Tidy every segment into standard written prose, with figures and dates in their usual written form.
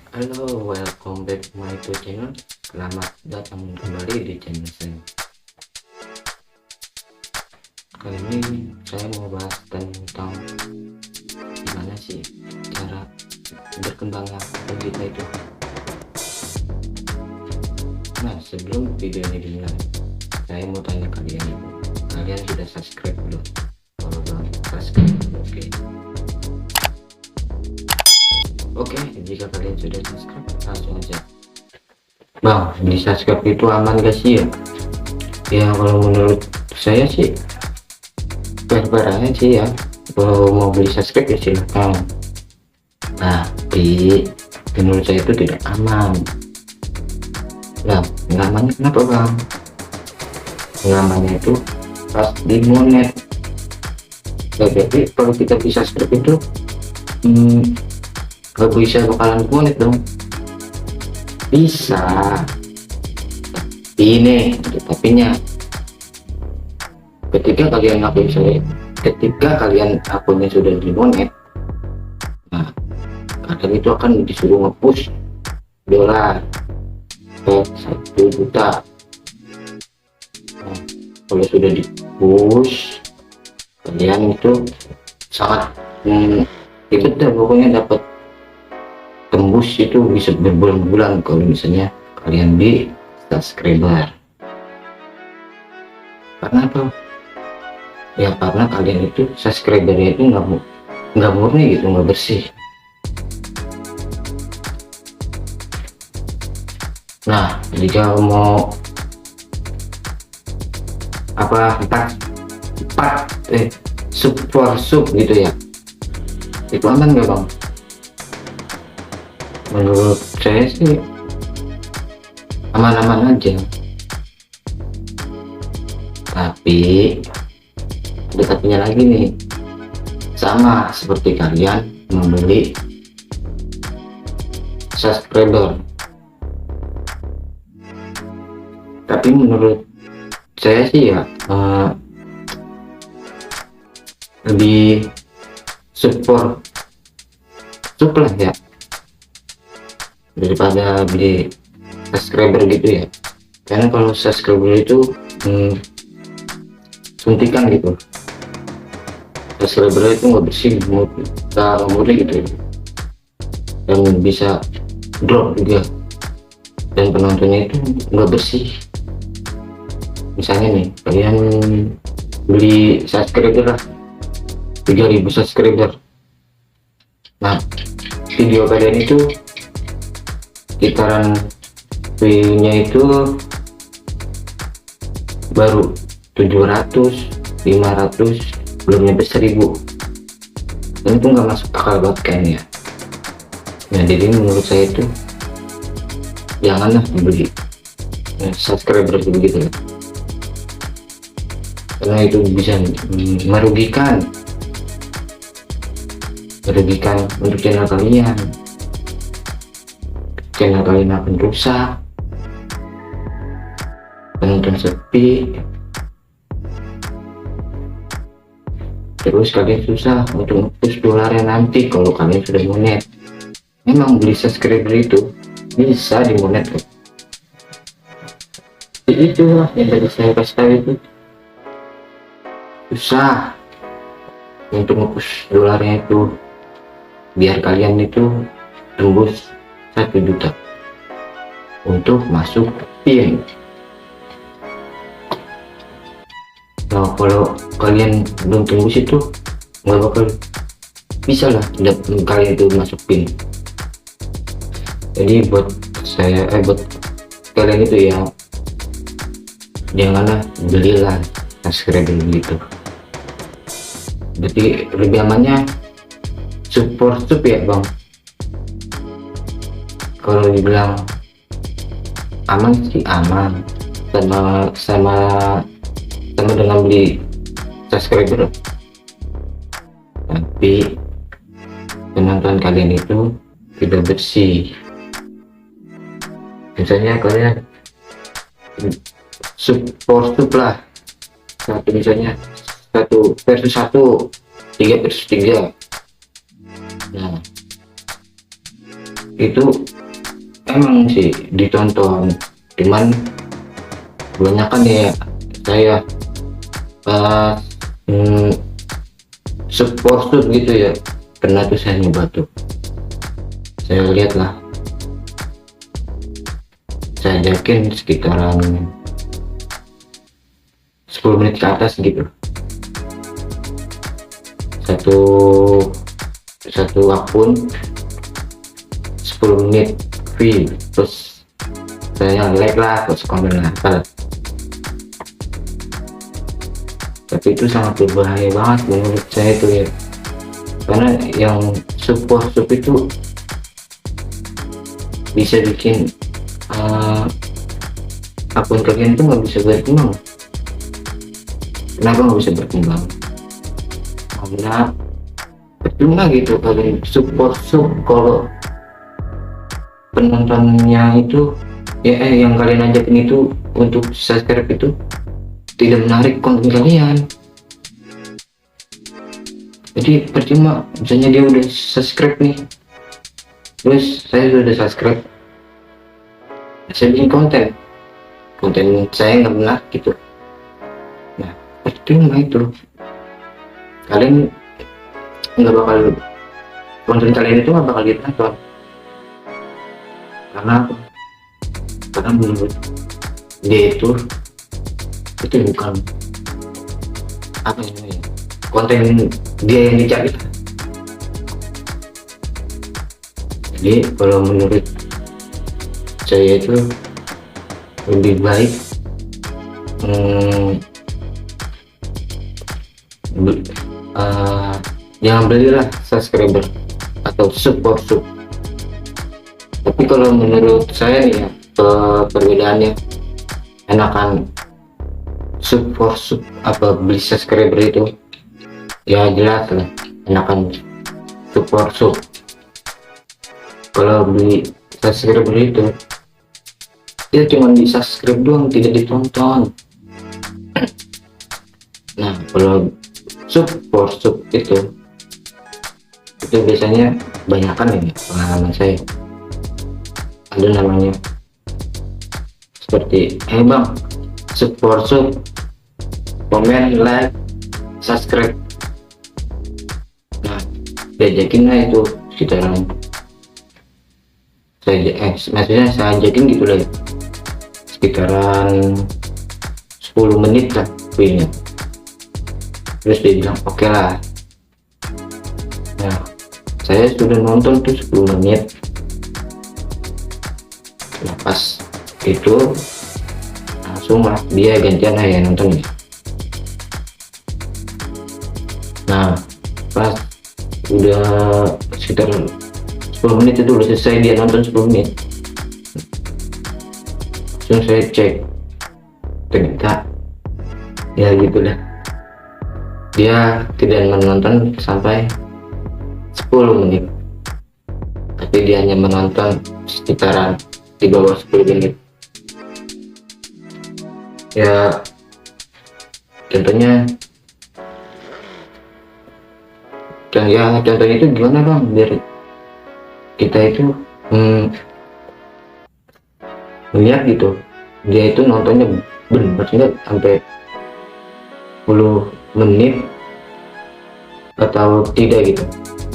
Halo, welcome back to my YouTube channel. Selamat datang kembali di channel saya. Kali ini saya mau bahas tentang gimana sih cara berkembangnya akun kita itu. Nah, sebelum video ini dimulai, saya mau tanya kalian sudah subscribe belum? Kalau belum subscribe, Oke, jika kalian sudah subscribe, langsung aja. Bang, di subscribe itu aman gak sih ya? Ya kalau menurut saya sih fair-fair aja sih ya. Kalau mau beli subscribe ya silahkan. Tapi menurut saya itu tidak aman. Nah, nggak amannya kenapa bang? Nggak amannya itu pas di monet. Ya, jadi kalau kita bisa subscribe itu nggak bisa bakalan monet dong. Bisa, ini tapinya ketika kalian akunnya sudah di monet, nah kalian itu akan disuruh nge-push dolar ke 1 juta. Nah, kalau sudah di-push, kalian itu sangat ribet dah, pokoknya dapat tembus itu bisa berbulan-bulan kalau misalnya kalian di subscriber. Karena apa? Ya karena kalian itu subscribernya itu nggak murni gitu, nggak bersih. Nah, jika mau apa sub for sub gitu ya, itu aman nggak bang? Menurut saya sih aman-aman aja, tapi ada tapinya lagi nih. Sama seperti kalian membeli subscriber, tapi menurut saya sih ya lebih support lah ya daripada beli subscriber gitu ya. Karena kalau subscriber itu suntikan gitu, subscriber itu nggak bersih, nggak murni gitu, dan bisa drop juga, dan penontonnya itu nggak bersih. Misalnya nih kalian beli subscriber lah 3000 subscriber, nah video kalian itu sekitaran view-nya itu baru 700 500, belum nyampe 1000, dan itu nggak masuk akal banget kayaknya. Nah jadi menurut saya itu janganlah beli subscriber begitu ya, karena itu bisa merugikan untuk channel kalian akan rusak, penonton sepi, terus kalian susah untuk nge-push dolarnya nanti kalau kalian sudah monet. Memang beli subscriber itu bisa di monet kok. Itulah yang tadi saya kasih tahu, itu susah untuk nge-push dolarnya itu biar kalian itu tembus 1 juta untuk masuk pin. Nah kalau kalian belum tembus itu nggak bakal bisa lah kalian itu masuk pin. Jadi buat kalian itu ya, janganlah belilah subscriber gitu. Berarti lebih amannya support ya bang. Kalau dibilang aman sih aman, sama dengan beli subscriber, tapi penonton kalian itu tidak bersih. Misalnya kalian support lah misalnya 1 versus 1, 3 versus 3, nah itu emang sih ditonton, cuman kebanyakan ya saya pas support gitu ya, pernah tuh saya nyoba tuh, saya lihat lah, saya yakin sekitaran 10 menit ke atas gitu, satu akun 10 menit free, terus saya like lah, terus komen lah. Tapi itu sangat berbahaya banget menurut saya itu ya, karena yang support itu bisa bikin akun kalian tuh nggak bisa berkembang. Kenapa nggak bisa berkembang? Karena percuma gitu kalian support kalau penontonnya itu ya yang kalian ajakin itu untuk subscribe itu tidak menarik konten kalian. Jadi percuma, misalnya dia udah subscribe nih, terus saya sudah subscribe, saya bikin konten saya nggak benar gitu, nah percuma itu, kalian nggak bakal, konten kalian itu nggak bakal ditonton. Karena menurut dia itu bukan apa namanya, konten dia yang dicari. Jadi kalau menurut saya itu lebih baik jangan belilah subscriber atau support. Tapi kalau menurut saya nih ya, perbedaannya enakan support apa beli subscriber itu ya, jelas lah enakan support. Kalau beli subscriber itu dia cuma di subscribe doang, tidak ditonton. Nah kalau support itu biasanya banyakan ya, pengalaman saya ada namanya seperti bang support, komen, like, subscribe. Nah diajakin lah itu sekitaran maksudnya saya ajakin gitu lah, sekitaran 10 menit lah videonya, terus dia bilang oke lah. Nah saya sudah nonton tuh 10 menit. Nah pas itu langsung lah dia gantian lah ya nontonnya. Nah pas udah sekitar 10 menit itu udah selesai dia nonton 10 menit, langsung saya cek, ternyata ya gitu dah, dia tidak menonton sampai 10 menit, tapi dia hanya menonton sekitaran di bawah 10 menit. Ya contohnya itu gimana bang, biar kita itu melihat gitu dia itu nontonnya benar nggak sampai 10 menit atau tidak gitu.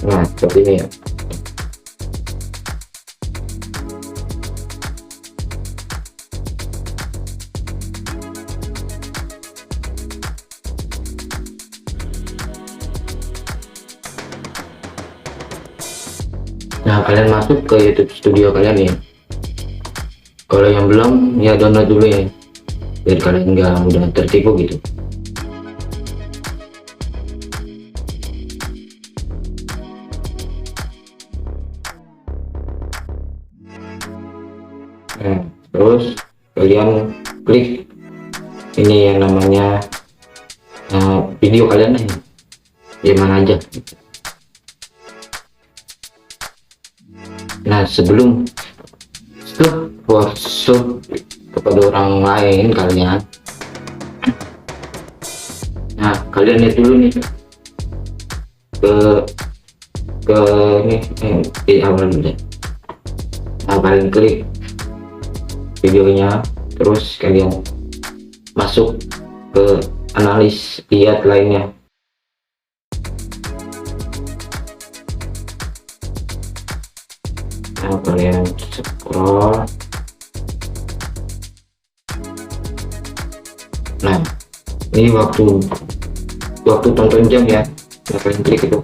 Nah seperti ini ya. Nah kalian masuk ke YouTube Studio kalian ya, kalau yang belum ya download dulu ya, biar kalian nggak mudah tertipu gitu. Nah terus kalian klik ini yang namanya video kalian nih, gimana aja. Nah sebelum support kepada orang lain kalian, nah kalian lihat dulu nih ke ini di awal dulu. Nah kalian klik videonya, terus kalian masuk ke analis, lihat lainnya. Nah, kalian scroll. Nah, ini waktu tonton jam ya. Nah, kalian klik itu.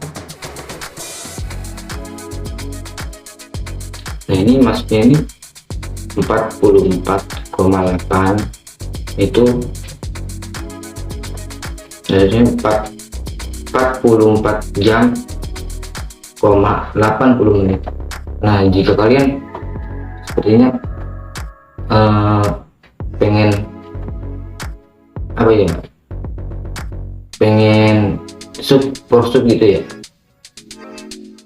Nah, ini masuknya ini 44,8 itu harusnya 44 jam, 80 menit. Nah, jika kalian sepertinya pengen apa ya, pengen sub gitu ya,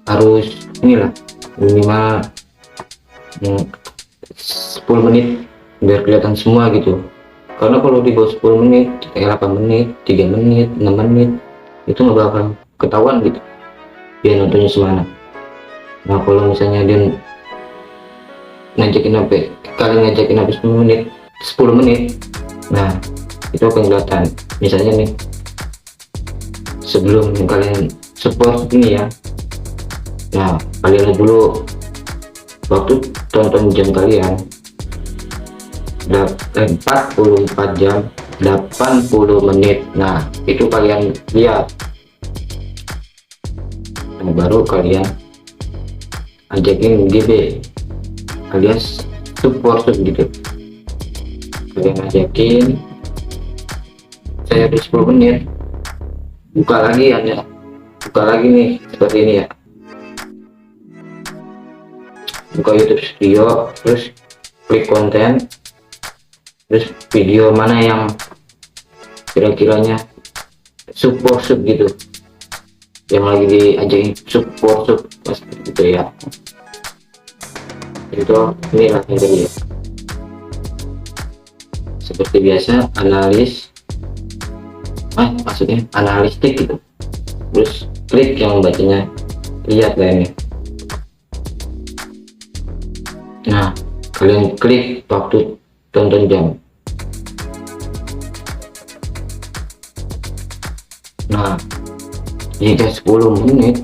harus inilah minimal 10 menit biar kelihatan semua gitu. Karena kalau di bawah 10 menit kayak 8 menit, 3 menit, 6 menit itu nggak bakal ketahuan gitu dia nontonnya semana. Nah, kalau misalnya dia ngajakin sampai kalian ngajakin habis 10 menit, nah itu akan kelihatan. Misalnya nih, sebelum kalian support ini ya, nah kalian lihat dulu waktu tonton jam kalian 44 jam 80 menit. Nah, itu kalian lihat. Nah, baru kalian ajakin GB alias support gitu. Kalian ajakin, saya di 10 menit buka lagi Anda, buka lagi nih seperti ini ya, buka YouTube Studio, terus klik konten, terus video mana yang kira-kiranya support gitu, yang lagi diajakin support gitu ya. Itu ini rasanya tadi ya, seperti biasa maksudnya analistik gitu, terus klik yang bacanya, lihat lainnya. Nah, kalian klik waktu tonton jam. Nah, jika 10 menit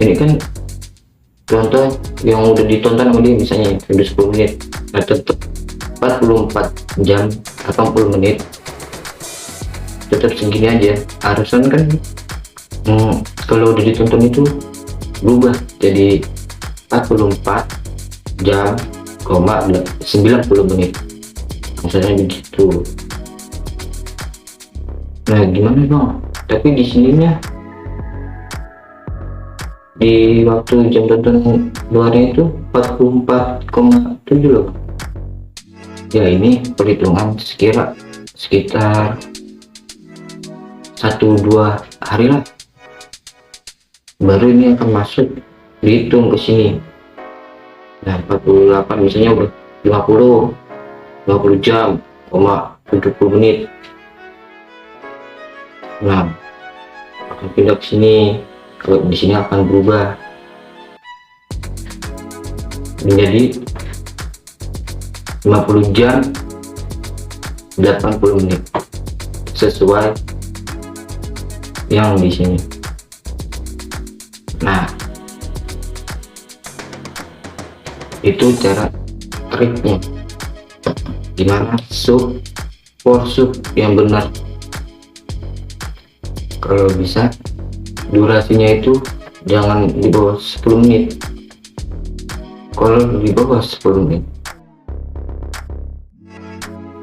ini kan contoh yang udah ditonton sama dia, misalnya udah 10 menit, nah tetap 44 jam 80 menit tetap segini aja. Harusnya kan kalau udah ditonton itu berubah jadi 44 jam, 90 menit misalnya begitu. Nah, gimana dong? Tapi di sininya di waktu jam tonton luarnya itu 44,7 loh ya. Ini perhitungan sekitar 1-2 hari lah, baru ini akan masuk, dihitung ke sini. Nah, 48 misalnya udah 50 jam, 70 menit. Nah, akan pindah ke sini. Kalau di sini akan berubah menjadi 50 jam 80 menit sesuai yang di sini. Nah, itu cara triknya gimana sub yang benar. Kalau bisa durasinya itu jangan di bawah 10 menit. Kalau di bawah 10 menit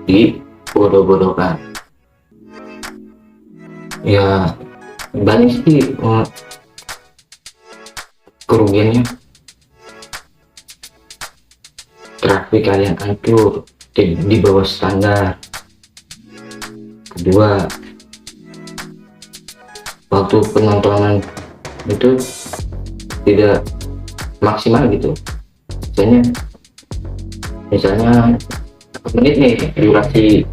dibodoh-bodohkan ya, banyak sih kerugiannya. Traffic kalian hancur di bawah standar. Kedua, waktu penontonan itu tidak maksimal gitu. Misalnya menit nih durasi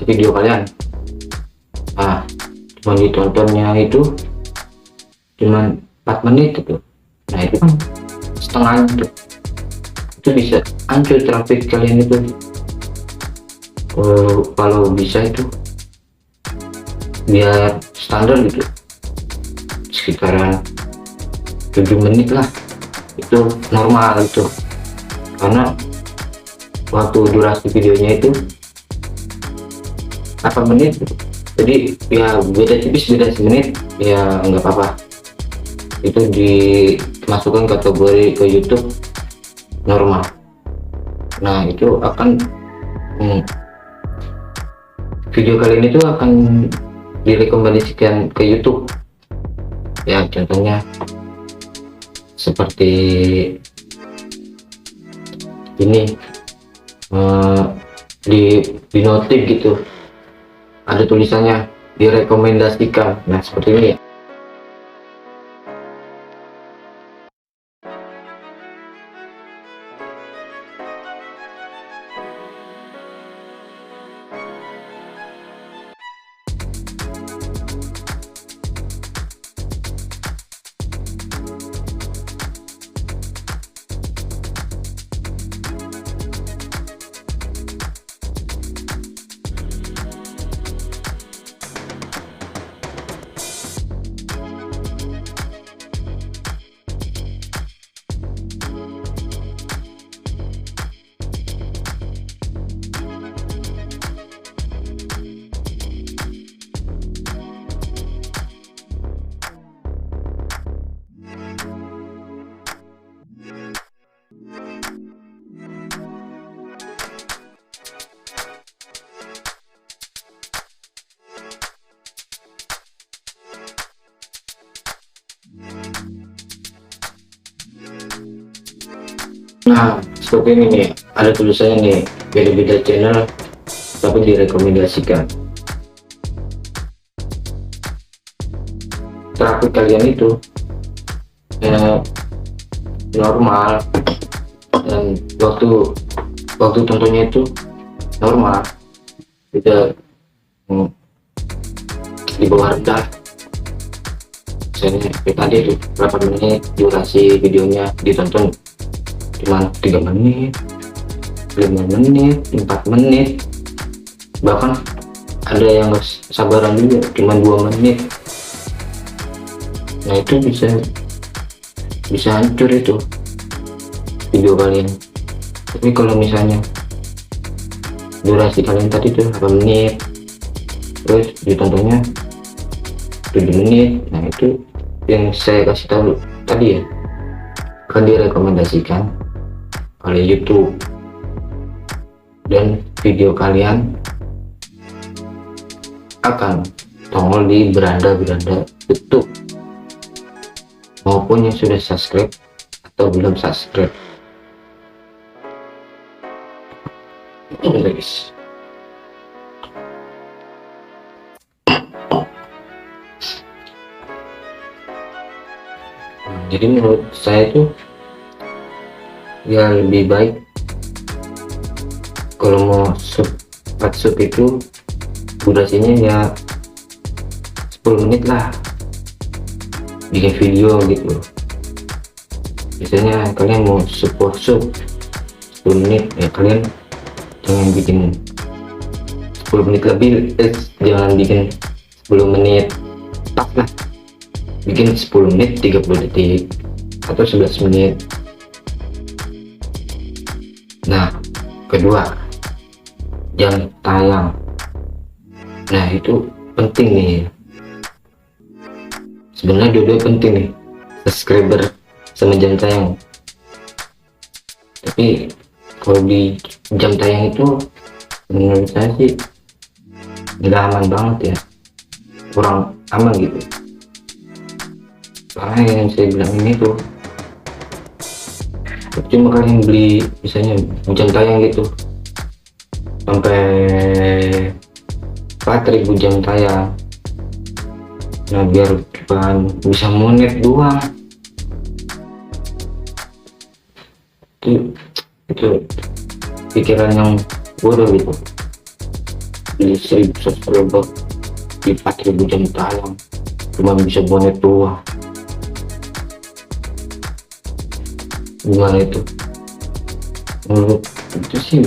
video kalian, nah cuma ditontonnya itu cuma 4 menit gitu. Nah, itu kan setengah gitu. itu bisa hancur traffic kalian itu. Kalau bisa itu biar standar gitu, sekitaran 7 menit lah, itu normal itu, karena waktu durasi videonya itu 8 menit, jadi ya beda tipis, beda semenit ya nggak apa-apa, itu dimasukkan kategori ke YouTube normal. Nah itu akan video kalian itu akan direkomendasikan ke YouTube ya, contohnya seperti ini, di notif gitu ada tulisannya direkomendasikan. Nah seperti ini ya. Nah seperti ini nih, ada tulisannya nih, beda-beda channel tapi direkomendasikan. Traffic kalian itu normal, dan waktu tontonnya itu normal, tidak di bawah rendah. Misalnya tadi itu berapa menit durasi videonya, ditonton cuma 3 menit, 5 menit, 4 menit, bahkan ada yang gak sabaran juga cuma 2 menit. Nah itu bisa hancur itu video kalian. Tapi kalau misalnya durasi kalian tadi tuh 8 menit terus ditontonnya 7 menit, nah itu yang saya kasih tahu tadi ya, akan direkomendasikan oleh YouTube, dan video kalian akan tongol di beranda-beranda YouTube maupun yang sudah subscribe atau belum subscribe. Guys, jadi menurut saya itu ya lebih baik kalau mau sub itu durasinya ya 10 menit lah bikin video gitu. Biasanya kalian mau sub 10 menit ya, kalian jangan bikin 10 menit lebih, jangan bikin 10 menit tak lah, bikin 10 menit 30 detik atau 11 menit. Nah kedua, jam tayang. Nah itu penting nih, sebenarnya dua-dua penting nih, subscriber sama jam tayang. Tapi kalau di jam tayang itu menurut saya sih nggak aman banget ya, kurang aman gitu. Karena yang saya bilang ini tuh cuma kalian beli misalnya jam tayang gitu sampai 4.000 jam tayang, nah biar cuma bisa monet doang, itu pikiran yang bodoh gitu. Beli 1.000 subscriber di 4.000 jam tayang cuma bisa monet doang, gimana itu? menurut itu sih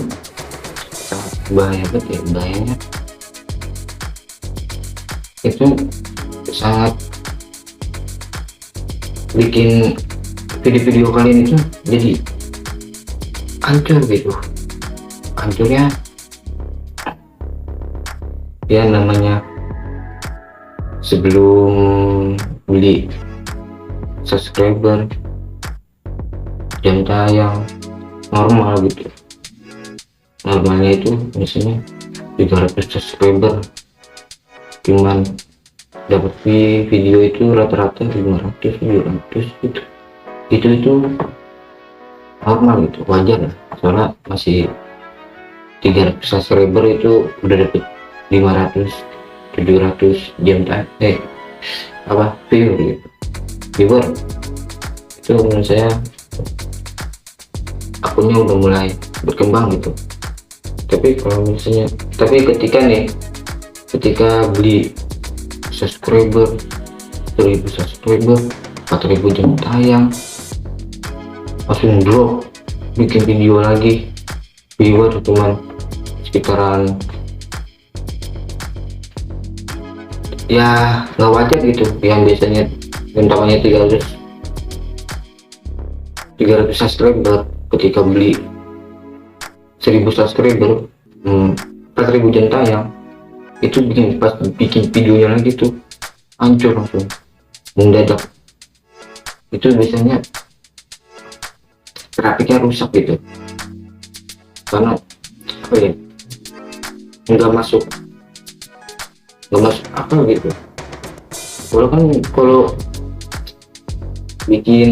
sangat bahaya banget ya. Bahayanya itu sangat bikin video-video kalian itu jadi hancur gitu. Hancurnya ya, namanya sebelum beli subscriber, jam tayang normal gitu, normalnya itu misalnya 300 subscriber, cuman dapat video itu rata-rata 500 700 gitu. Itu normal gitu, wajar lah, soalnya masih 300 subscriber itu udah dapet 500 700 jam tayang viewer gitu. Viewer itu menurut saya akunnya udah mulai berkembang gitu. Tapi kalau misalnya ketika beli subscriber 1000 subscriber 4000 jam tayang langsung drop, bikin video lagi, viewer cuman sekitaran, ya nggak wajar gitu. Yang biasanya bentangannya 300 subscriber, ketika beli 1000 subscriber 4000 jam tayang, itu bikin videonya lagi tuh hancur langsung mendadak. Itu biasanya grafiknya rusak gitu, karena apa ya, nggak masuk akal gitu. Kalau bikin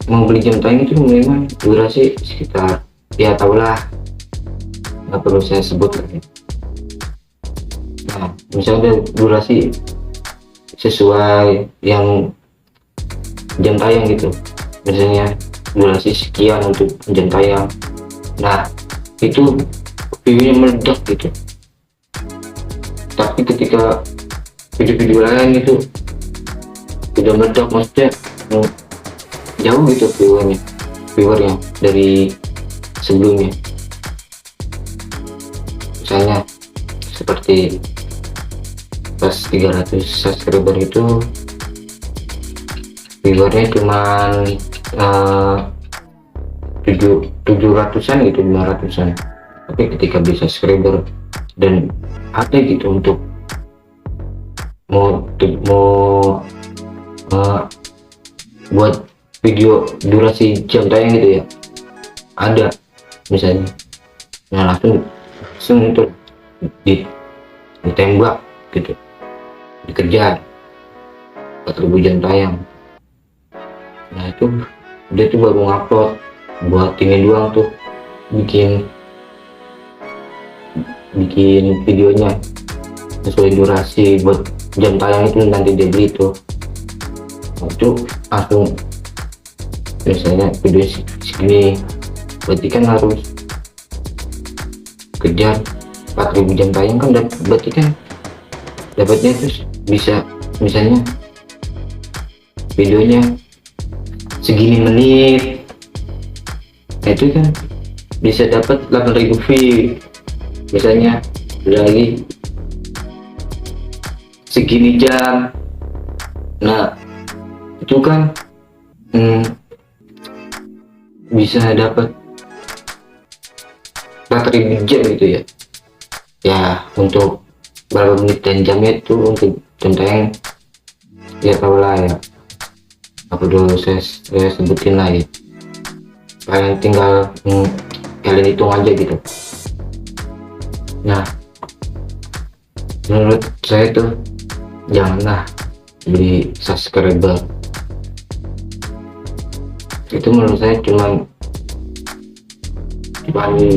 mau beli jam tayang itu memang durasi sekitar, ya tahulah, nggak perlu saya sebut lagi. Nah, misalnya durasi sesuai yang jam tayang gitu, misalnya durasi sekian untuk jam tayang, nah itu view-nya meledak gitu. Tapi ketika video-video lain itu tidak meledak, maksudnya jauh gitu viewernya dari sebelumnya. Misalnya seperti pas 300 subscriber itu viewernya cuman 700-an gitu, 500-an. Tapi ketika beli subscriber dan ada gitu untuk mau buat video durasi jam tayang gitu ya, ada misalnya, nah langsung untuk ditembak gitu, dikejar 4000 jam tayang. Nah itu dia tuh baru ngupload buat ini doang tuh, bikin videonya sesuai durasi buat jam tayang itu, nanti dia beli tuh. Nah, itu langsung misalnya video segini, berarti kan harus kejar 4000 jam tayang kan, berarti kan dapatnya terus bisa misalnya videonya segini menit, nah itu kan bisa dapat 8000 view misalnya. Udah lagi segini jam, nah itu kan bisa dapat 4000 jam gitu ya. Ya untuk berapa menit dan jamnya itu untuk jam tayang ya tau lah ya, apa dulu saya sebutin lah ya, kalian tinggal kalian hitung aja gitu. Nah menurut saya tuh janganlah beli subscriber, itu menurut saya cuman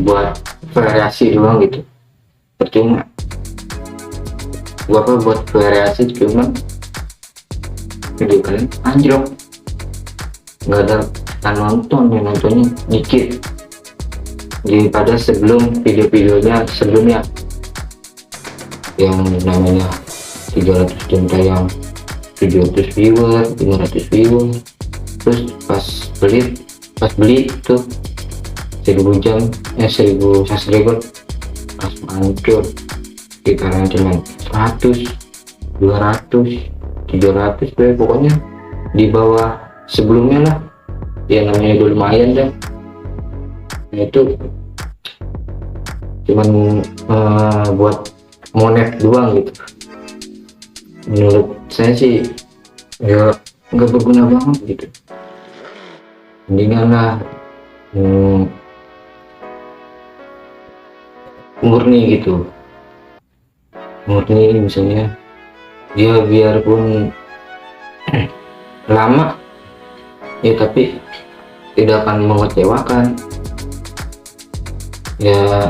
buat variasi doang gitu, percuma. Buat variasi cuma video kalian anjlok, nggak ada yang nonton, yang nontonnya dikit daripada sebelum video-videonya sebelumnya yang namanya 300 jam tayang, 700 viewer, 500 viewer, terus pas beli tuh 1000 1000 jam 1000 subscriber langsung hancur. Sekitaran cuman 100, 200, 300 deh, pokoknya di bawah sebelumnya lah. Ya namanya udah lumayan dah. Itu cuman buat monet doang gitu. Menurut saya sih ya nggak berguna banget gitu. Mendingan lah murni gitu, murni misalnya dia biarpun lama ya tapi tidak akan mengecewakan ya.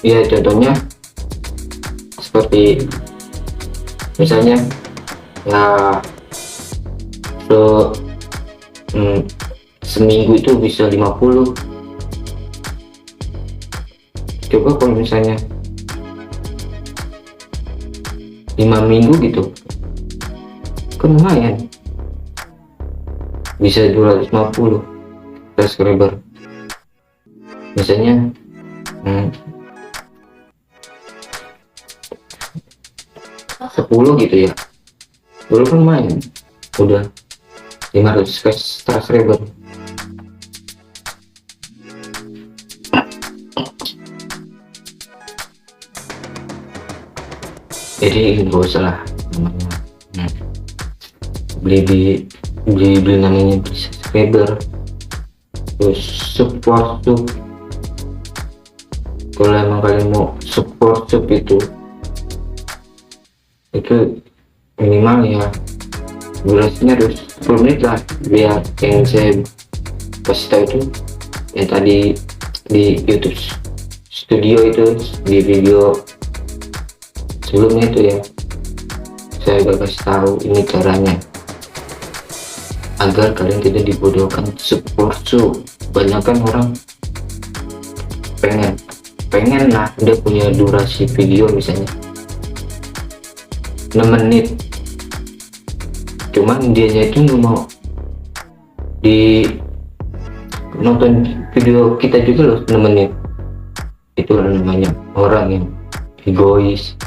Ya contohnya seperti misalnya ya seminggu itu bisa 50. Coba kalau misalnya 5 minggu gitu kan lumayan, bisa 250 subscriber misalnya. 10 gitu ya, dulu kan main udah 500 subscriber. Jadi nggak usah lah namanya beli namanya subscriber, terus support tuh. Kalau emang kalian mau support itu minimal ya durasinya harus 10 menit lah, biar yang saya kasih tahu itu yang tadi di YouTube Studio itu, di video sebelumnya itu ya saya udah kasih tahu ini caranya agar kalian tidak dibodohkan. Support banyak kan orang pengen lah dia punya durasi video misalnya 6 menit, cuman dianya itu nggak mau di nonton video kita juga loh 6 menit. Itu namanya orang yang egois,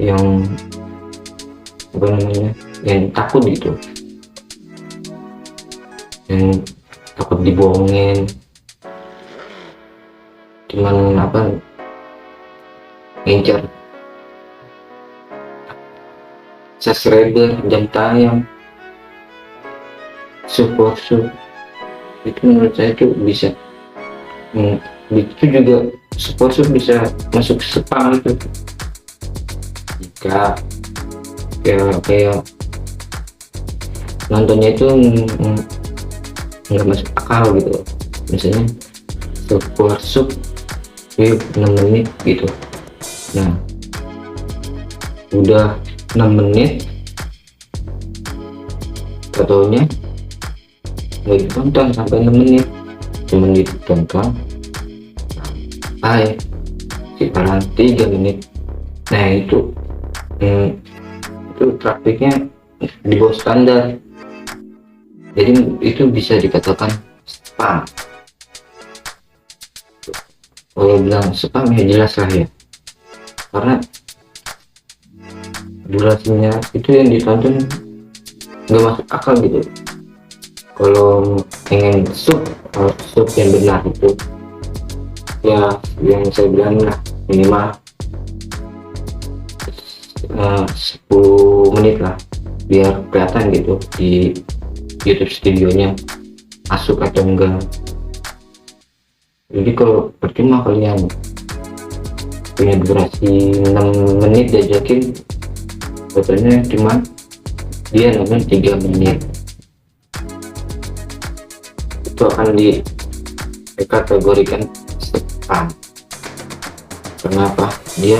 yang apa namanya, yang takut gitu, yang takut dibohongin, cuman apa ngincar subscriber, jam tayang, support itu menurut saya itu bisa itu juga support bisa masuk spam itu jika kayak nontonnya itu nggak masuk akal gitu. Misalnya support 6 menit gitu, nah udah 6 menit fotonya nggak ditonton sampai 6 menit, cuma ditonton sekitar 3 menit. Nah itu trafiknya di bawah standar, jadi itu bisa dikatakan spam. Kalau bilang spam ya jelas lah ya, karena durasinya itu yang ditonton nggak masuk akal gitu. Kalau pengen sub yang benar itu ya yang saya bilang lah minimal 10 menit lah, biar kelihatan gitu di YouTube studionya masuk atau enggak. Jadi kalau percuma kalian punya durasi 6 menit diajakin fotonya cuma dia nonton 3 menit, itu akan dikategorikan spam. Kenapa? Dia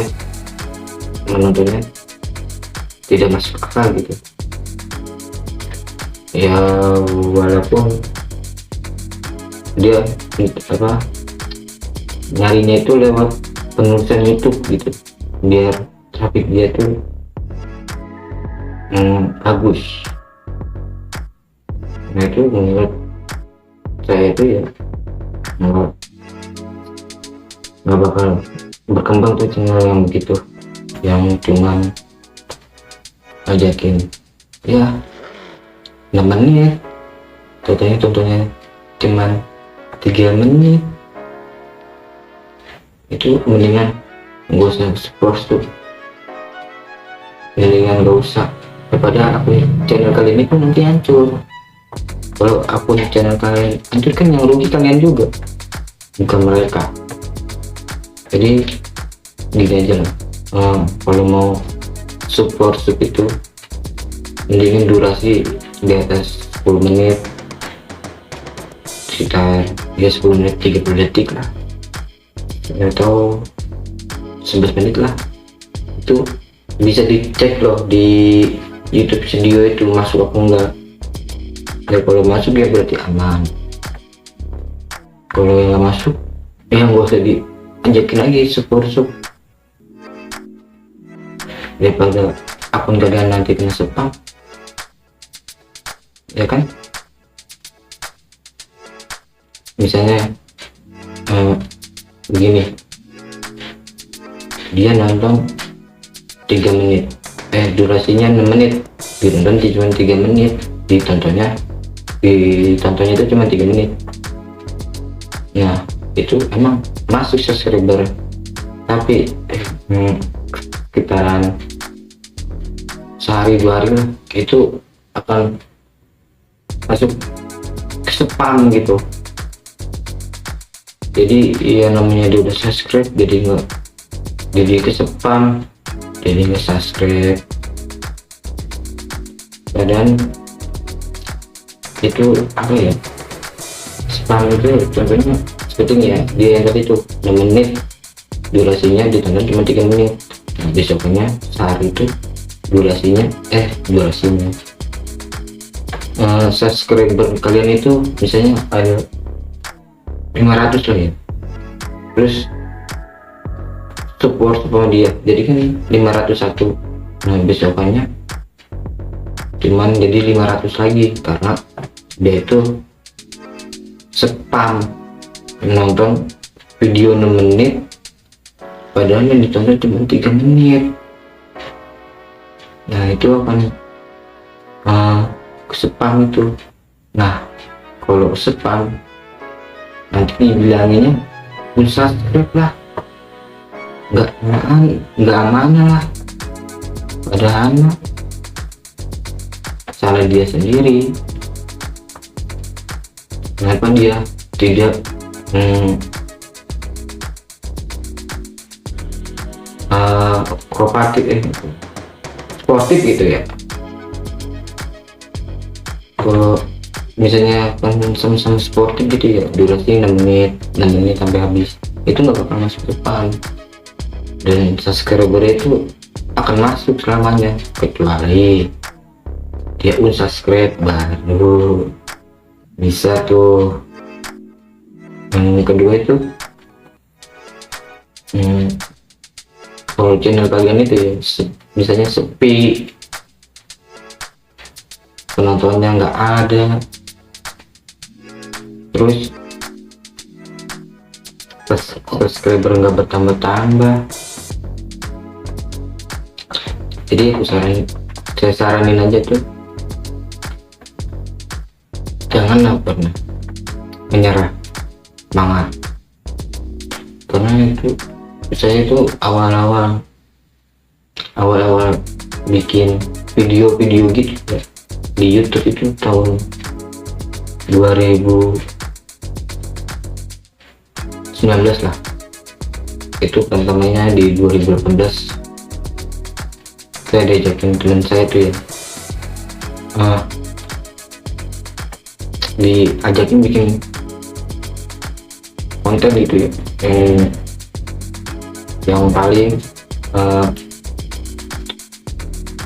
menontonnya tidak masuk akal gitu ya, walaupun dia nyarinya itu lewat penulisan YouTube gitu, biar traffic dia tuh bagus. Nah itu menurut saya itu ya nggak bakal berkembang tuh channel yang begitu, yang cuman ajakin ya 6 menit, tontonnya cuman 3 menit. Itu mendingan gak usah sports tuh, mendingan gak usah, daripada akun channel kalian itu nanti hancur. Kalau akun channel kalian hancur kan yang rugi kalian juga, bukan mereka. Jadi gini aja lah, kalau mau support itu mendingin durasi di atas 10 menit, sekitar ya 10 menit 30 detik lah, atau 11 menit lah. Itu bisa dicek loh di YouTube Studio itu masuk apa enggak. Ya kalau masuk ya berarti aman, kalau yang nggak masuk ya nggak usah diajakin lagi support daripada akun kalian nanti kena spam, ya kan. Misalnya begini, dia nonton 3 menit, durasinya 6 menit, ditonton cuma 3 menit, ditontonnya itu cuma 3 menit. Nah itu emang masuk subscriber, tapi sekitaran sehari 2 hari lah itu akan masuk ke spam gitu. Jadi ya namanya dia udah subscribe, jadi ke spam, jadi nggak subscribe. Padahal itu apa ya, spam itu contohnya seperti ya dia yang tadi tuh 6 menit, durasinya ditonton cuma 3 menit. Nah, besoknya sehari itu durasinya subscriber kalian itu misalnya ada 500 lah ya, terus support sama dia jadi kan 501. Nah besokannya cuman jadi 500 lagi karena dia itu spam menonton video 6 menit padahal yang ditonton cuma 3 menit. Nah itu akan spam itu. Nah kalau spam nanti dibilanginnya unsubscribe lah, nggak amanah lah, padahal salah dia sendiri. Kenapa dia tidak sportif gitu ya. Kalau misalnya kan sama-sama sportif gitu ya, durasi 6 menit sampai habis, itu nggak bakal masuk depan, dan subscriber itu akan masuk selamanya, kecuali dia unsubscribe baru bisa tuh. Yang kedua itu kalau channel kalian itu ya misalnya sepi, penontonnya nggak ada, terus subscriber nggak bertambah-tambah, jadi saya saranin aja tuh jangan pernah menyerah semangat. Karena itu saya itu awal-awal bikin video-video gitu ya di YouTube itu tahun 2019 lah, itu pertamanya di 2018 saya diajakin teman saya tuh ya, diajakin bikin konten gitu ya, yang paling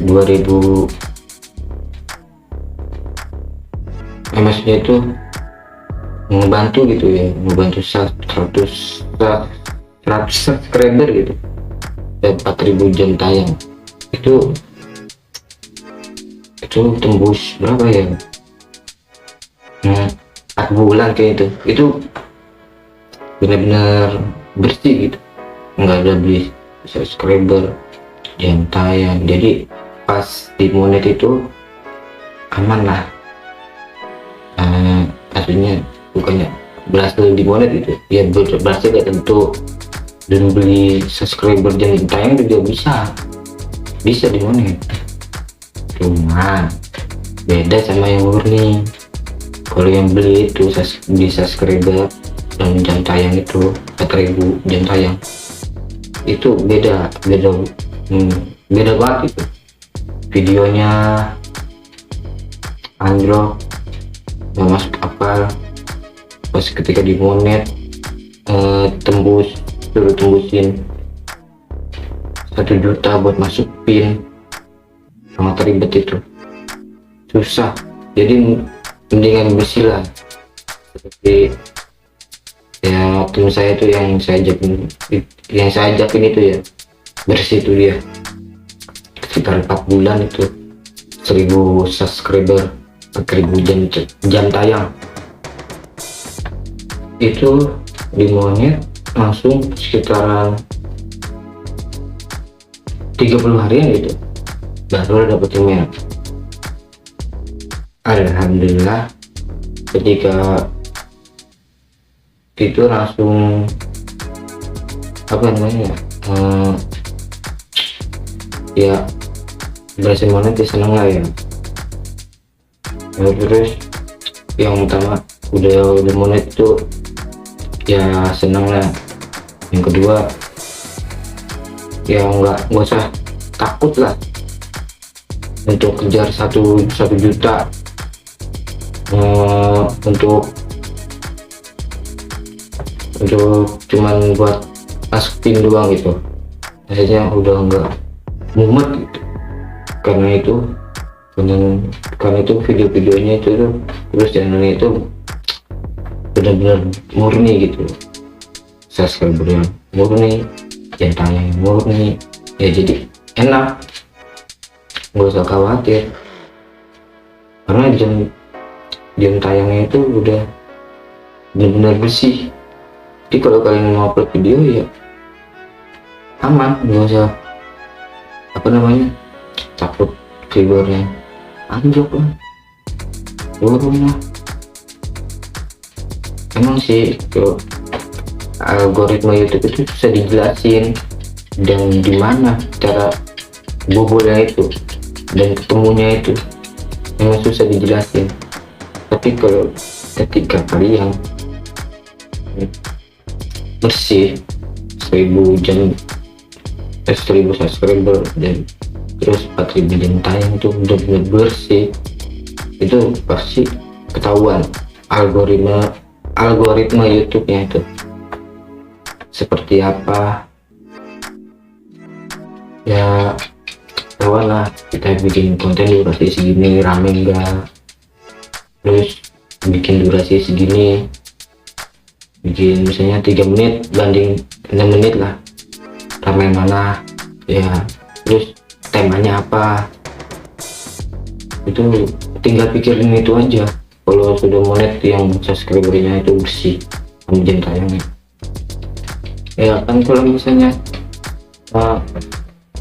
2000 maksudnya itu membantu gitu ya, membantu 100 subscriber gitu dan 4000 jam tayang. Itu itu tembus berapa ya, 4 bulan kayak itu benar-benar bersih gitu, nggak ada beli subscriber yang tayang. Jadi pas di monet itu aman lah, artinya bukannya berhasil di monet gitu ya, berhasil gak tentu, dan beli subscriber jam tayang juga bisa di monet, cuma beda sama yang murni. Kalau yang beli itu beli subscriber dan jam tayang itu 4.000 jam tayang, itu beda banget itu, videonya anjlok, nggak masuk akal. Pas ketika di monet suruh tembusin 1 juta buat masuk pin, sangat ribet itu, susah. Jadi mendingan bersih lah, seperti ya tim saya itu yang saya ajakin itu ya, bersih itu dia sekitar 4 bulan itu 1000 subscriber, 4.000 jam tayang. Itu di monet langsung sekitaran 30 harian gitu baru dapat email. Alhamdulillah ketika itu langsung apa namanya ya berhasil monet ya, seneng lah ya. Terus yang utama udah monet itu ya seneng lah. Yang kedua ya nggak usah takut lah untuk kejar satu juta, untuk cuman buat masukin doang gitu, rasanya udah nggak mumet gitu. Karena itu video-videonya itu terus channelnya itu benar-benar murni gitu, subscribernya murni, yang tayang murni ya, jadi enak, nggak usah khawatir karena jam tayangnya itu udah benar-benar bersih. Jadi kalau kalian mau upload video ya aman, nggak usah apa namanya takut viewernya anjlok lah, turun lah. Emang sih kalau algoritma YouTube itu bisa dijelasin, dan dimana cara bobolnya itu dan ketemunya itu memang susah dijelasin. Tapi kalau ketika kalian bersih 1000 subscriber dan terus 4.000 jam tayang itu benar-benar bersih, itu pasti ketahuan algoritma YouTube-nya itu seperti apa ya. Tahuan lah kita bikin konten durasi segini rame enggak, terus bikin durasi segini, bikin misalnya 3 menit banding 6 menit lah, rame mana ya, terus temanya apa, itu tinggal pikirin itu aja. Kalau sudah monet yang subscribernya itu bersih sama jam tayangnya ya kan. Kalau misalnya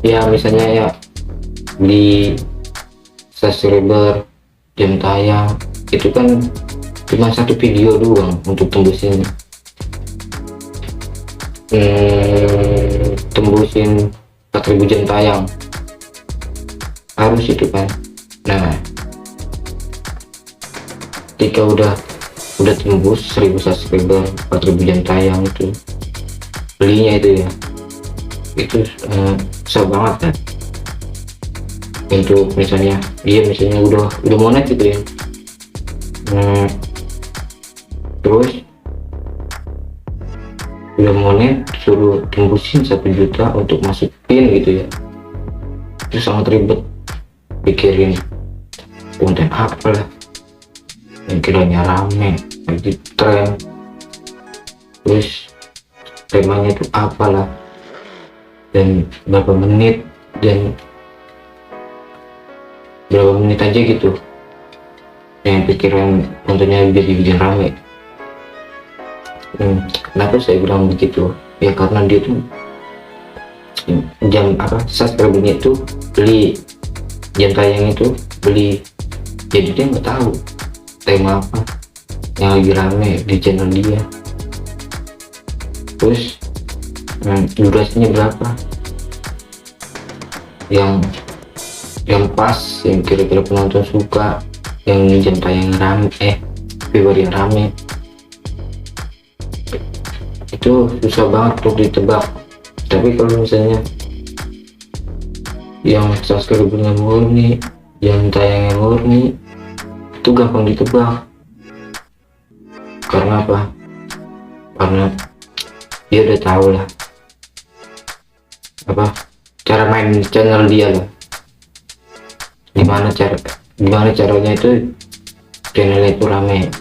ya misalnya ya beli subscriber jam tayang itu kan cuma 1 video doang untuk tembusin 4.000 jam tayang harus itu kan. Nah ketika udah tembus 1000 subscriber 4.000 jam tayang itu belinya itu ya, itu susah banget kan untuk misalnya udah monet gitu ya. Terus udah monet suruh tembusin 1 juta untuk masuk pin gitu ya, itu sangat ribet, pikirin konten apa lah yang kiranya rame lagi tren, terus temanya itu apalah, dan berapa menit dan berapa menit aja gitu, yang pikiran nontonnya jadi bikin rame. Kenapa saya bilang begitu ya, karena dia tuh jam subscribernya itu beli, jam tayang itu beli, jadi dia nggak tahu tema apa yang lagi rame di channel dia. Terus durasinya berapa yang pas, yang kira-kira penonton suka, yang jam tayang rame, viewer yang rame, itu susah banget untuk ditebak. Tapi kalau misalnya yang subscribernya murni, jam tayangnya murni, itu gampang ditebak. Karena apa? Karena dia udah tahu lah cara main channel dia lah, gimana caranya itu channelnya itu rame,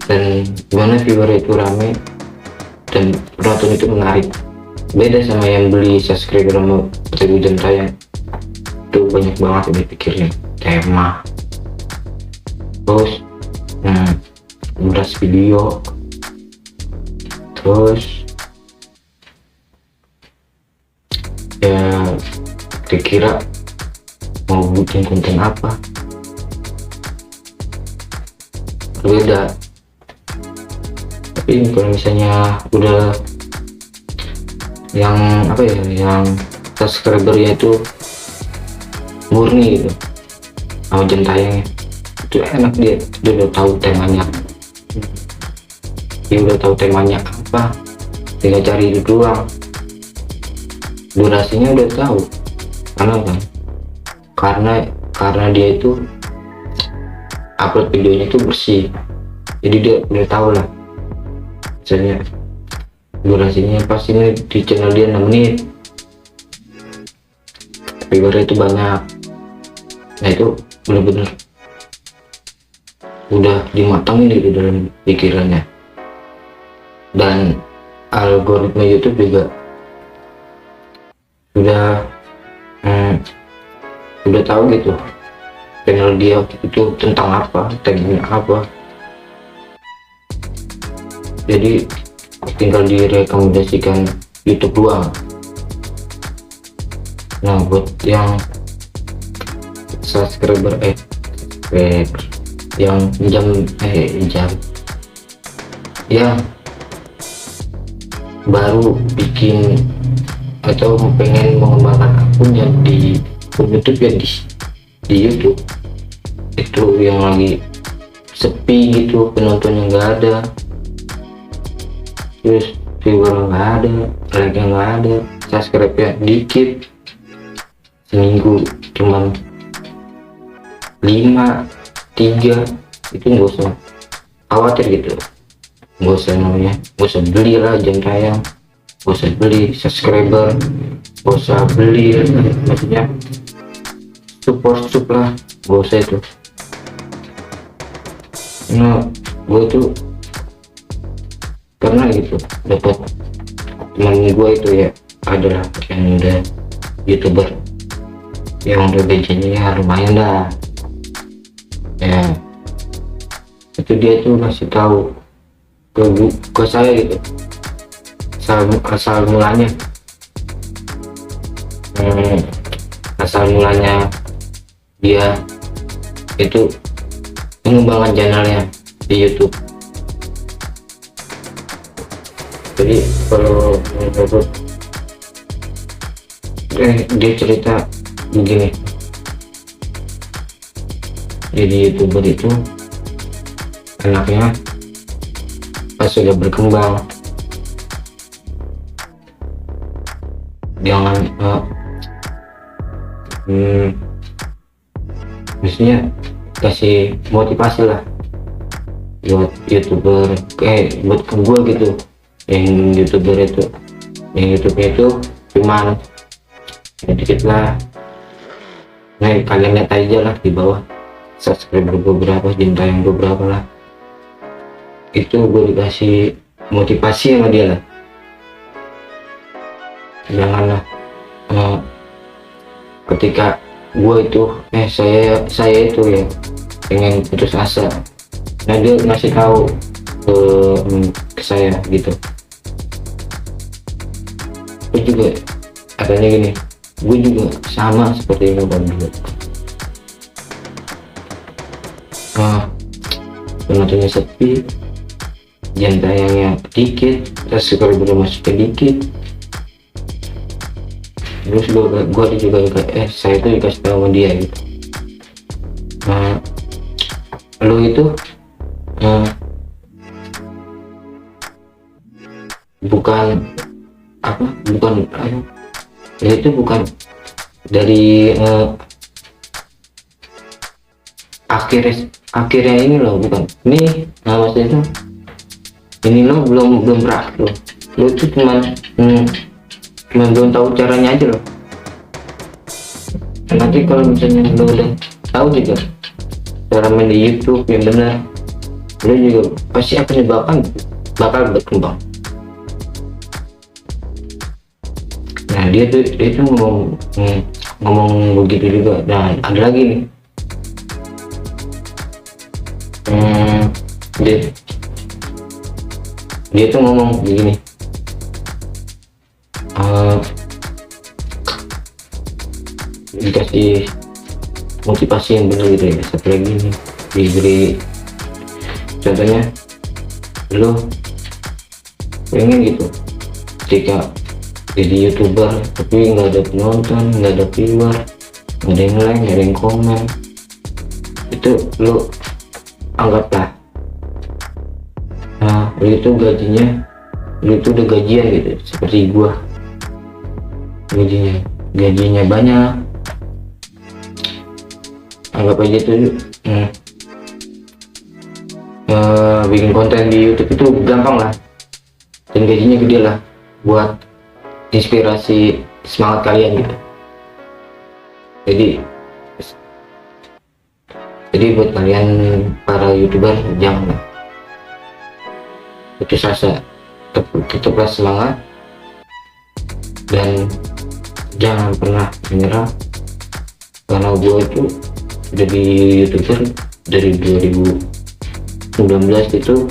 dan gimana viewer itu rame dan penonton itu menarik. Beda sama yang beli subscriber sama 1000 jam tayang, itu banyak banget yang dipikirnya, tema, terus durasi video, terus ya kira-kira mau bikin konten apa. Beda. Tapi kalau misalnya udah yang yang subscribernya itu murni gitu sama jam tayangnya, itu enak, dia udah tahu temanya, apa, tinggal cari itu doang. Durasinya udah tahu, karena dia itu upload videonya itu bersih, jadi dia udah tahu lah misalnya durasinya pasti ini di channel dia 6 menit, viewernya itu banyak. Nah itu bener-bener udah dimatangin di dalam pikirannya. Dan algoritma YouTube juga udah tahu gitu channel dia itu tentang apa, temanya apa, jadi tinggal direkomendasikan YouTube doang. Nah buat yang subscriber yang jam yang baru bikin atau pengen mengembangkan akunnya di YouTube, ya di YouTube itu yang lagi sepi gitu, penontonnya nggak ada, terus viewer nggak ada, like-nya nggak ada, subscribe-nya dikit, seminggu cuman 5, 3, itu nggak usah khawatir gitu, nggak usah beli lah jam tayang, nggak usah beli subscriber, nggak usah beli, maksudnya support lah, nggak usah itu. Nah gue tuh pernah gitu dapat teman gue itu ya, adalah yang udah YouTuber yang udah gajinya lumayan dah ya, itu dia tuh ngasih tahu ke saya gitu asal mulanya dia itu mengembangkan channelnya di YouTube. Jadi kalau menurut dia cerita begini, jadi YouTuber itu enaknya pas sudah berkembang, jangan maksudnya kasih motivasi lah buat YouTuber, buat ke gua gitu, yang YouTuber itu, yang YouTube-nya itu cuman dikit lah. Nah kalian lihat aja lah di bawah, subscriber gue berapa, jam tayang gue berapa lah, itu gue dikasih motivasi sama dia lah. Janganlah ketika saya itu ya pengen putus asa. Nah dia ngasih tahu ke saya gitu. Gue juga katanya gini, gue juga sama seperti yang bang dulu. Penontonnya sepi, jam tayangnya dikit, subscriber masuknya dikit. Terus gue juga saya tuh dikasih tahu sama dia gitu. Lo itu bukan ya itu bukan dari akhirnya ini loh, bukan ini maksudnya itu ini lo belum berakhir lo itu cuman belum tahu caranya aja loh. Nanti kalau misalnya lo udah tahu juga cara main di YouTube yang benar, lo juga pasti akan bakal berkembang. Nah dia tuh ngomong begitu juga. Dan ada lagi nih, dia tuh ngomong begini, dikasih motivasi yang benar gitu ya. Satu lagi nih, diberi contohnya, lo pengen gitu ketika jadi YouTuber tapi nggak ada penonton, nggak ada viewer, nggak ada yang like, nggak ada yang komen, itu lo anggaplah lo itu udah gajian gitu seperti gua. Gajinya banyak, anggap aja tuh bikin konten di YouTube itu gampang lah, dan gajinya gede lah buat inspirasi semangat kalian gitu. Jadi buat kalian para YouTuber, jangan putus asa, tetaplah semangat dan jangan pernah menyerah, karena gue itu dari YouTuber dari 2019 itu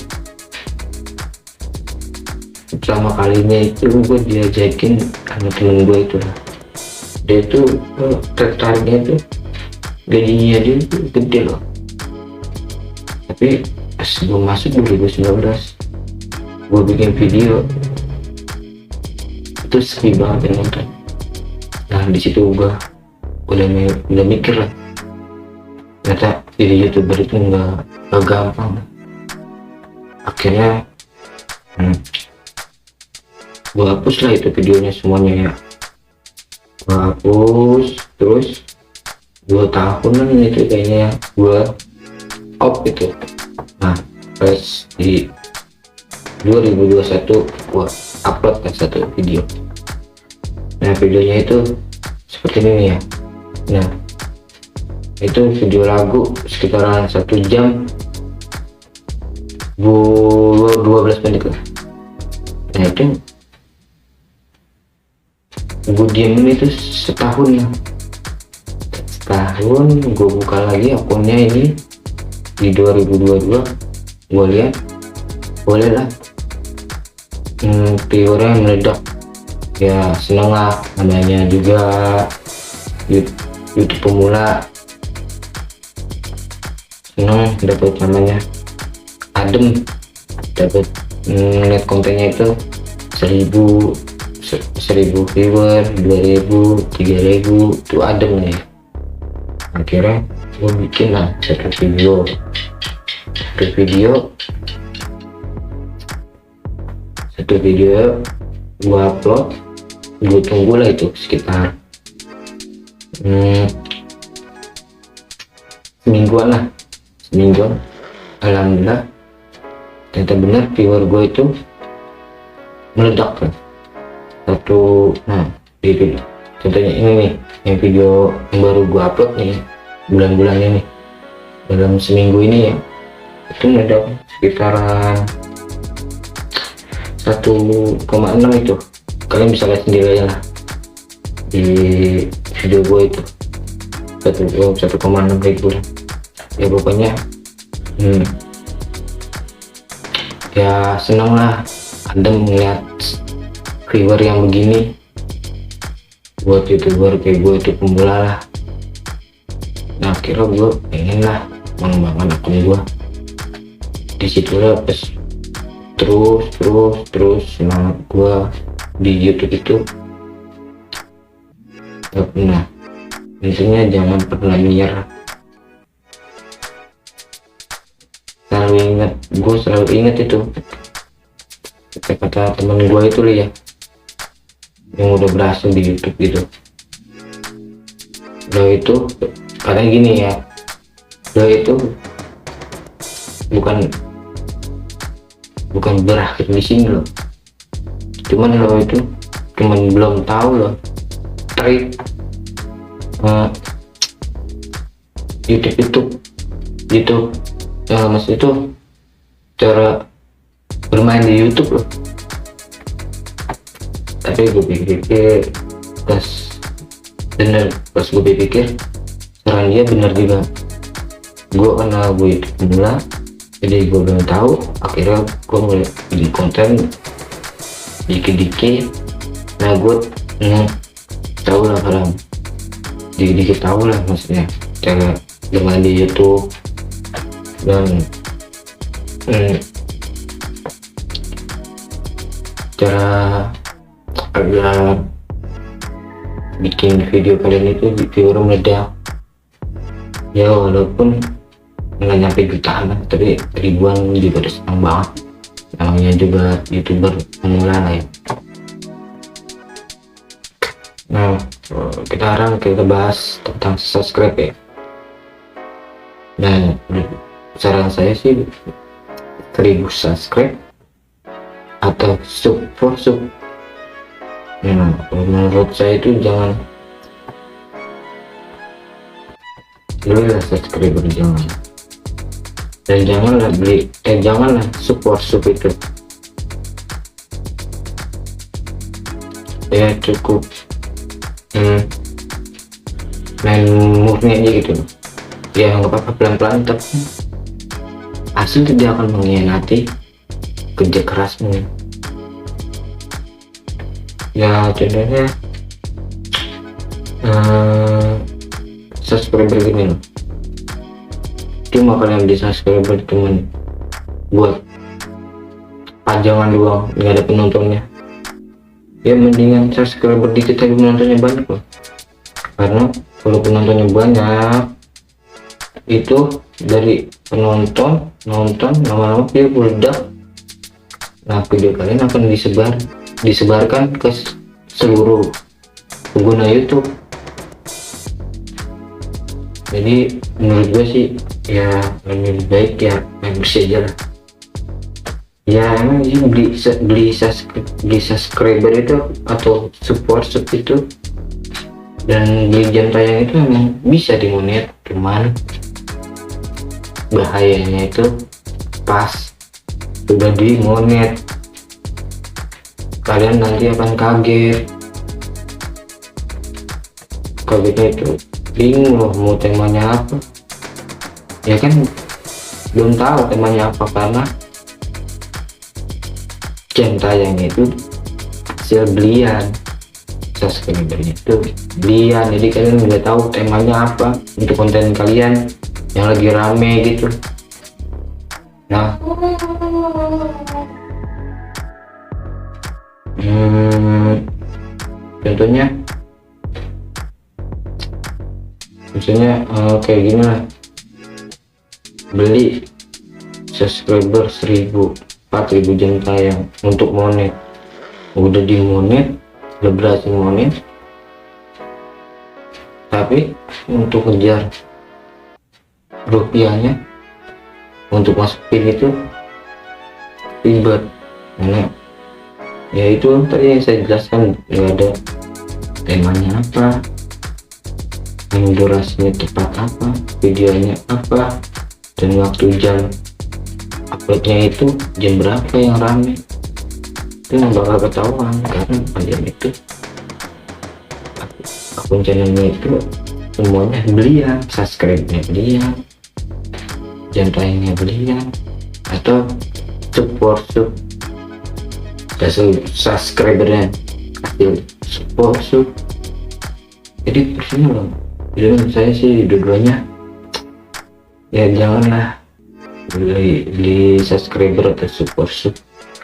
pertama kalinya itu gue diajakin sama temen gue itu lah. Dia itu tertariknya itu gajinya dia itu gede loh, tapi pas gue masuk 2019 gue bikin video itu sepi banget yang nonton. Nah disitu gue udah mikir lah, ternyata jadi YouTuber itu nggak gampang. Akhirnya gue hapus lah itu videonya semuanya ya, gue hapus. Terus 2 tahunan itu kayaknya gue off gitu. Nah pas di 2021 gue upload kan satu video. Nah videonya itu seperti ini ya. Nah itu video lagu sekitaran 1 jam 12 menit lah. Nah itu gue diemin itu setahun lah. Setahun gue buka lagi akunnya ini di 2022, gue lihat boleh lah viewernya meledak ya, seneng lah, namanya juga YouTube pemula, seneng dapat namanya adem, dapat net kontennya itu 1000 viewer, 2000, 3000 itu adem nih. Akhirnya gue bikin lah satu video gue upload. Gue tunggu lah itu sekitar semingguan. Alhamdulillah ternyata benar viewer gue itu meledak kan. Nah di contohnya ini nih, yang video yang baru gue upload nih bulan-bulan ini, dalam seminggu ini ya, itu meledak sekitaran 1,6 itu. Kalian bisa lihat sendiri aja lah di video gue itu. 1,6 ribu lah ya pokoknya. Ya seneng lah ada melihat viewer yang begini buat youtuber kayak gue itu pemula lah. Nah akhirnya gue pengen lah mengembangkan akun gue, disitulah pas terus semangat gue di YouTube itu gak pernah, intinya jangan pernah menyerah. Gue selalu ingat itu kata teman gue itu ya yang udah berhasil di YouTube gitu. Lo itu katanya gini ya, lo itu bukan berakhir di sini lo, cuman lo itu cuman belum tahu lo trik YouTube itu mas itu cara bermain di YouTube loh. Tapi gue pikir pas gue pikir saran dia bener juga. Gue karena gue YouTube pemula jadi gue belum tahu, akhirnya gue mulai bikin konten dikit-dikit. Nah gue tahu lah sekarang dikit-dikit tahu lah maksudnya cara bermain di YouTube dan cara agar bikin video kalian itu viewer meledak ya, walaupun nggak nyampe jutaan tapi ribuan juga udah senang banget, namanya juga youtuber pemula lah ya. Nah sekarang kita bahas tentang subscribe ya. Nah saran saya sih 1000 subscribe atau sub. Nah, menurut saya itu jangan belilah subscriber, janganlah janganlah support sub itu ya, cukup main murni aja gitu ya, nggak apa-apa pelan-pelan tapi hasil tidak akan mengkhianati kerja kerasmu ya. Contohnya subscriber gini loh, cuma kalian di subscriber cuman buat pajangan doang, nggak ada penontonnya ya, mendingan subscriber dikit tapi penontonnya banyak loh. Karena kalau penontonnya banyak itu dari penonton nonton lama-lama dia meledak. Nah video kalian akan disebarkan ke seluruh pengguna YouTube. Jadi menurut gue sih ya lebih baik ya main bersih aja lah ya. Emang sih beli subscriber itu atau support sub itu dan beli jam tayang itu emang bisa dimonet, cuman bahayanya itu pas sudah dimonet kalian nanti akan kagetnya itu bingung loh mau temanya apa ya kan, belum tahu temanya apa karena jam tayangnya itu hasil belian, subscribernya itu belian, jadi kalian nggak tahu temanya apa untuk konten kalian yang lagi rame gitu. Nah contohnya misalnya kayak gini lah, beli subscriber 4.000 jam tayang untuk monet, udah udah berhasil monet, tapi untuk kejar rupiahnya untuk masukin itu ribet. Karena ya itu tadi yang saya jelaskan, nggak ada temanya apa, yang durasinya tepat apa, videonya apa, dan waktu jam uploadnya itu jam berapa yang rame, itu nggak bakal ketahuan karena kalian itu akun channelnya itu semuanya belian, subscribe-nya belian, jam tayangnya belian, atau support subscribernya kasih support jadi percuma loh. Jadi menurut saya sih dua-duanya ya janganlah beli subscriber atau support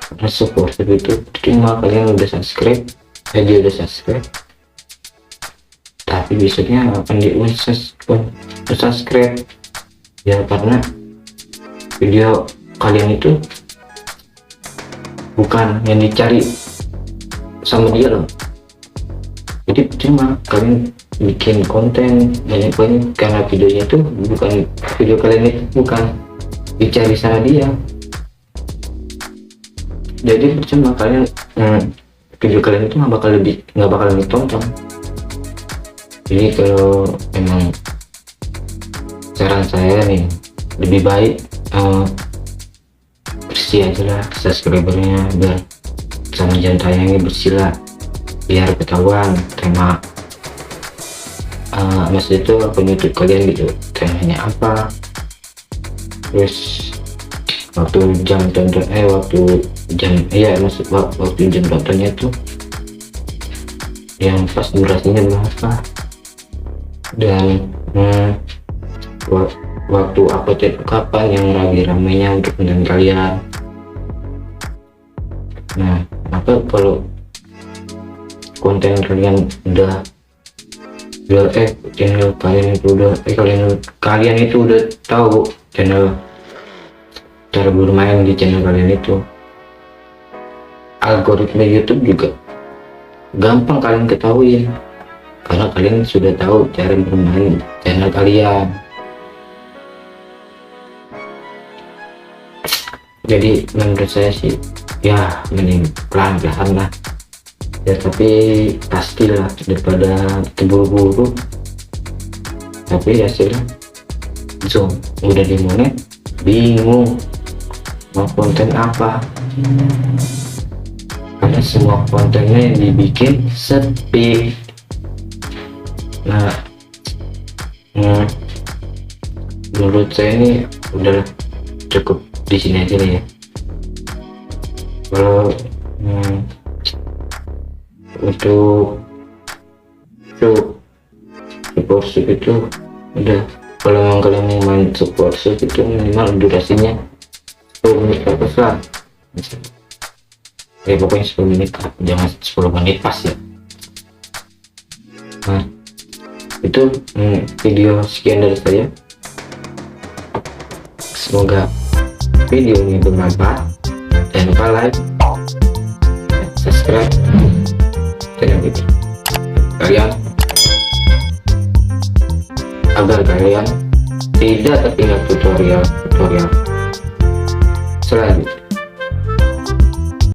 karena support itu cuma kalian udah subscribe, dia udah subscribe, tapi besoknya akan di unsubscribe ya, karena video kalian itu bukan yang dicari sama dia loh. Jadi cuma kalian bikin konten banyak-banyak karena videonya itu bukan video kalian itu bukan dicari sama dia, jadi percuma kalian video kalian itu nggak bakal ditonton. Jadi kalau emang saran saya nih, lebih baik bersih aja lah subscribernya, biar sama jam tayangnya bersih lah, biar ketahuan tema maksud itu akun YouTube kalian gitu, temanya apa, terus waktu jam tonton waktu jam tontonnya tuh yang pas durasinya berapa, dan waktu upload itu kapan yang lagi ramainya untuk konten kalian. Nah, maka kalau konten kalian udah channel kalian itu udah kalian itu udah tahu channel cara bermain di channel kalian itu, algoritma YouTube juga gampang kalian ketahuin karena kalian sudah tahu cara bermain channel kalian. Jadi menurut saya sih ya mending pelan-pelan lah ya, tapi pastilah daripada terburu-buru tapi hasilnya zoom udah dimonet, bingung mau konten apa karena semua kontennya yang dibikin sepi. Nah, menurut saya ini udah cukup di sini aja nih ya. Kalau untuk support itu udah, kalau memang kalian mau main support itu minimal durasinya 10 menit ke atas lah ya, pokoknya 10 menit jangan 10 menit pas ya. Nah itu video sekian dari saya, semoga video ini bermanfaat. Jangan lupa like, subscribe channel ini kalian agar kalian tidak tertinggal tutorial selanjutnya.